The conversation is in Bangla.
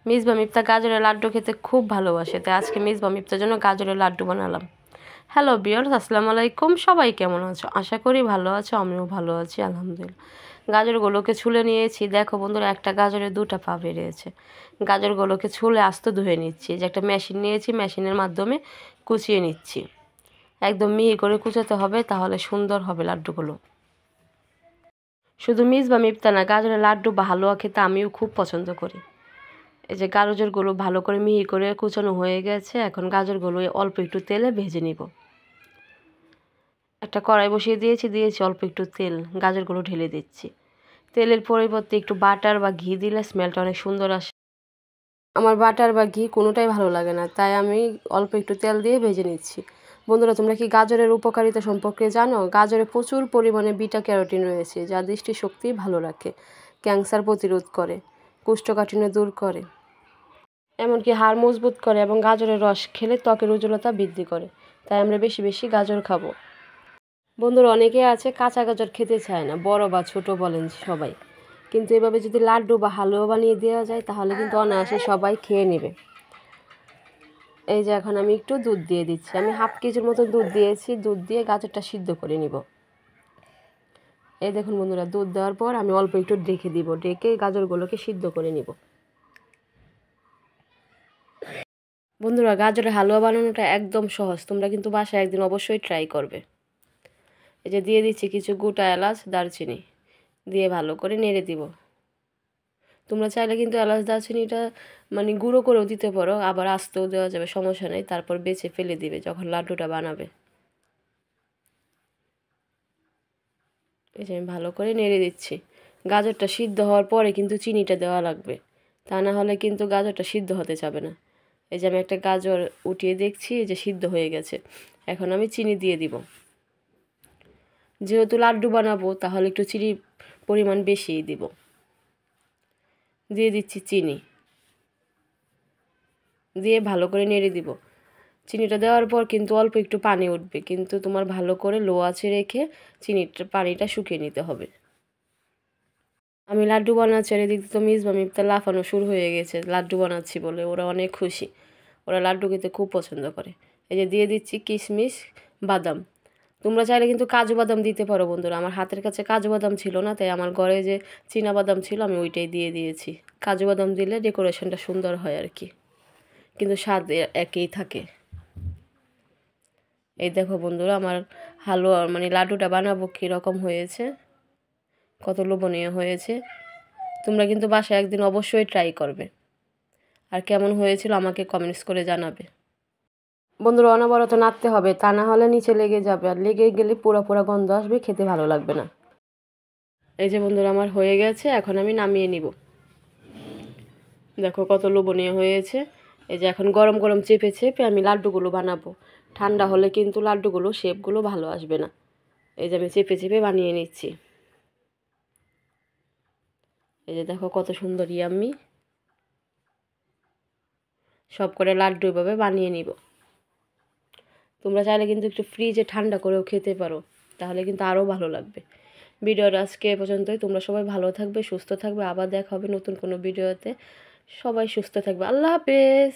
মিসবা মিফতা গাজরের লাড্ডু খেতে খুব ভালোবাসে, তাই আজকে মিসবা মিফতার জন্য গাজরের লাড্ডু বানালাম। হ্যালো ভিউয়ার্স, আসসালামু আলাইকুম। সবাই কেমন আছো? আশা করি ভালো আছো, আমিও ভালো আছি আলহামদুলিল্লাহ। গাজরগুলোকে ছুলে নিয়েছি। দেখো বন্ধুরা, একটা গাজরে দুটা পা বেরিয়েছে। গাজরগুলোকে ছুলে আস্ত ধুয়ে নিচ্ছি। যে একটা মেশিন নিয়েছি, মেশিনের মাধ্যমে কুচিয়ে নিচ্ছি। একদম মিহি করে কুচাতে হবে, তাহলে সুন্দর হবে লাড্ডুগুলো। শুধু মিসবা মিফতা না, গাজরের লাড্ডু বা হালুয়া খেতে আমিও খুব পছন্দ করি। এই যে গাজরগুলো ভালো করে মিহি করে কুচানো হয়ে গেছে। এখন গাজরগুলো অল্প একটু তেলে ভেজে নিব। একটা কড়াই বসিয়ে দিয়েছি অল্প একটু তেল। গাজরগুলো ঢেলে দিচ্ছি। তেলের পরিবর্তে একটু বাটার বা ঘি দিলে স্মেলটা অনেক সুন্দর আসে। আমার বাটার বা ঘি কোনোটাই ভালো লাগে না, তাই আমি অল্প একটু তেল দিয়ে ভেজে নিচ্ছি। বন্ধুরা, তোমরা কি গাজরের উপকারিতা সম্পর্কে জানো? গাজরে প্রচুর পরিমাণে বিটা ক্যারোটিন রয়েছে, যা দৃষ্টিশক্তি ভালো রাখে, ক্যান্সার প্রতিরোধ করে, কোষ্ঠকাঠিন্য দূর করে, এমনকি হাড় মজবুত করে এবং গাজরের রস খেলে ত্বকের উজ্জ্বলতা বৃদ্ধি করে। তাই আমরা বেশি বেশি গাজর খাবো। বন্ধুরা, অনেকে আছে কাঁচা গাজর খেতে চায় না, বড় বা ছোট বলেন সবাই। কিন্তু এভাবে যদি লাড্ডু বা হালুয়া বানিয়ে দেওয়া যায়, তাহলে কিন্তু অনায়াসে সবাই খেয়ে নেবে। এই যে এখন আমি একটু দুধ দিয়ে দিচ্ছি। আমি হাফ কেজির মতো দুধ দিয়েছি। দুধ দিয়ে গাজরটা সিদ্ধ করে নিব। এই দেখুন বন্ধুরা, দুধ দেওয়ার পর আমি অল্প একটু ঢেকে দিব। ঢেকে গাজরগুলোকে সিদ্ধ করে নিব। বন্ধুরা, গাজরের হালুয়া বানানোটা একদম সহজ। তোমরা কিন্তু বাসায় একদিন অবশ্যই ট্রাই করবে। এই যে দিয়ে দিচ্ছি কিছু গোটা এলাচ, দারচিনি দিয়ে ভালো করে নেড়ে দিব। তোমরা চাইলে কিন্তু এলাচ দারচিনিটা গুঁড়ো করেও দিতে পারো, আবার আস্তেও দেওয়া যাবে, সমস্যা নেই। তারপর বেছে ফেলে দিবে যখন লাড্ডুটা বানাবে। এই যে আমি ভালো করে নেড়ে দিচ্ছি। গাজরটা সিদ্ধ হওয়ার পরে কিন্তু চিনিটা দেওয়া লাগবে, তা না হলে কিন্তু গাজরটা সিদ্ধ হতে যাবে না। এই যে আমি একটা গাজর উঠিয়ে দেখছি যে সিদ্ধ হয়ে গেছে। এখন আমি চিনি দিয়ে দিব। যেহেতু লাড্ডু বানাবো, তাহলে একটু চিনির পরিমাণ বেশিই দিব। দিয়ে দিচ্ছি চিনি, দিয়ে ভালো করে নেড়ে দিব। চিনিটা দেওয়ার পর কিন্তু অল্প একটু পানি উঠবে, কিন্তু তোমার ভালো করে লো আঁচে রেখে পানিটা শুকিয়ে নিতে হবে। আমি লাড্ডু বানাচ্ছি, আর এদিক তো মিসবা মিফতা লাফানো শুরু হয়ে গেছে লাড্ডু বানাচ্ছি বলে। ওরা অনেক খুশি, ওরা লাড্ডু খেতে খুব পছন্দ করে। এই যে দিয়ে দিচ্ছি কিশমিশ, বাদাম। তোমরা চাইলে কিন্তু কাজু বাদাম দিতে পারো বন্ধুরা। আমার হাতের কাছে কাজু বাদাম ছিল না, তাই আমার ঘরে যে চীনা বাদাম ছিল আমি ওইটাই দিয়ে দিয়েছি। কাজু বাদাম দিলে ডেকোরেশনটা সুন্দর হয় আর কি, কিন্তু স্বাদ একই থাকে। এই দেখো বন্ধুরা, আমার হালুয়া লাড্ডুটা বানাবো কীরকম হয়েছে, কত লোভনীয় হয়েছে। তোমরা কিন্তু বাসায় একদিন অবশ্যই ট্রাই করবে, আর কেমন হয়েছিল আমাকে কমেন্টস করে জানাবে। বন্ধুরা, অনবরত নাড়তে হবে, তা না হলে নিচে লেগে যাবে, আর লেগে গেলে পোড়া পোড়া গন্ধ আসবে, খেতে ভালো লাগবে না। এই যে বন্ধুরা, আমার হয়ে গেছে। এখন আমি নামিয়ে নিব। দেখো কত লোভনীয় হয়েছে। এই যে এখন গরম গরম চেপে চেপে আমি লাড্ডুগুলো বানাবো। ঠান্ডা হলে কিন্তু লাড্ডুগুলো শেপগুলো ভালো আসবে না। এই যে আমি চেপে চেপে বানিয়ে নিচ্ছি। এই যে দেখো কত সুন্দর ইয়াম্মি। সব করে লাড্ডু এভাবে বানিয়ে নিব। তোমরা চাইলে কিন্তু একটু ফ্রিজে ঠান্ডা করেও খেতে পারো, তাহলে কিন্তু আরও ভালো লাগবে। ভিডিওটা আজকে এ পর্যন্তই। তোমরা সবাই ভালো থাকবে, সুস্থ থাকবে। আবার দেখা হবে নতুন কোনো ভিডিওতে। সবাই সুস্থ থাকবে। আল্লাহ হাফেজ।